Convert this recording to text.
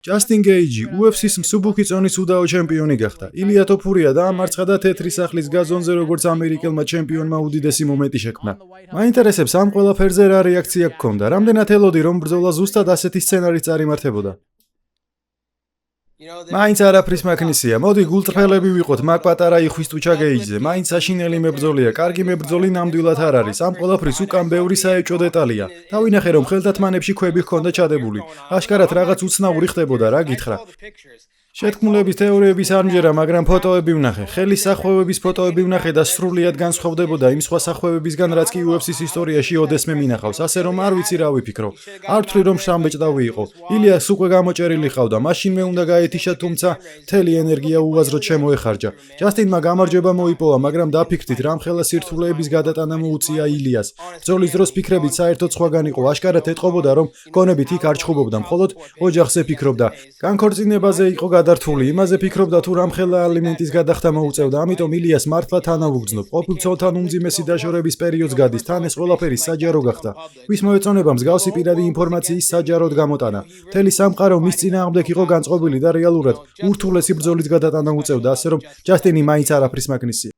ჯასტინ გეიჯი UFC-ს მსუბუქი წონის უდაო ჩემპიონი გახდა. ილია თოფურია დაამარცხა და თეთრი სახლის გაზონზე როგორც ამერიკელმა ჩემპიონმა უდიდესი მომენტი შექმნა. მაინტერესებს ამ ყველაფერზე რა რეაქცია გქონდა? რამდენად ელოდი რომ ბრძოლა ზუსტად ასეთი სცენარით წარიმართებოდა? მაინც არაფრის მაქნისია. მოდი გულწრფელები ვიყოთ, მაგ პატარა იხვის ტუჩა გეიჯზე. მაინც საშინელი მებრძოლია, კარგი მებრძოლი ნამდვილად არ არის. ამ ყველაფრის უკან ბევრი საეჭვო დეტალია. დავინახე რომ ხელთათმანებში ქვები ჰქონდა ჩადებული. აშკარად რაღაც უცნაური ხდებოდა, რა გითხრა. შეთქმულების თეორიების არ მჯერა, მაგრამ ფოტოები ვნახე. ხელის სახვევების ფოტოები ვნახე და სრულიად განსხვავდებოდა იმ სხვა სახვევებისგან, რაც კი UFC-ს ისტორიაში ოდესმე მინახავს. ასე რომ არ ვიცი რა ვიფიქრო. არ ვთვლი რომ შრამბეჭდავი იყო. ილიას უკვე გამოჭერილი ყავდა, მაშინვე უნდა გაეთიშა, თუმცა მთელი ენერგია უაზროდ შემოეხარჯა. ჯასტინმა გამარჯვება მოიპოვა, მაგრამ დაფიქრდით, რამხელა სირთულეების გადატანა მოუწია ილიას. ბრძოლის დროს ფიქრებით საერთოდ სხვაგან იყო. აშკარად ეტყობოდა, რომ გონებით იქ არ ჩხუბობდა, მხოლოდ ოჯახზე ფიქრობდა. განქორწინებაზე იყო გადართული, იმაზე ფიქრობდა თუ რამხელა ალიმენტის გადახდა მოუწევდა, ამიტომ ილიას მართლა თანავუგრძნობ. ყოფილ ცოლთან უმძიმესი დაშორების პერიოდს გადის, თან ეს ყველაფერი საჯარო გახდა. ვის მოეწონება მსგავსი პირადი ინფორმაციის საჯაროდ გამოტანა. მთელი სამყარო მის წინააღმდეგ იყო განწყობილი და რეალურად ურთულესი ბრძოლის გადატანა უწევდა, ასე რომ ჯასტინი მაინც არაფრის მაქნისია.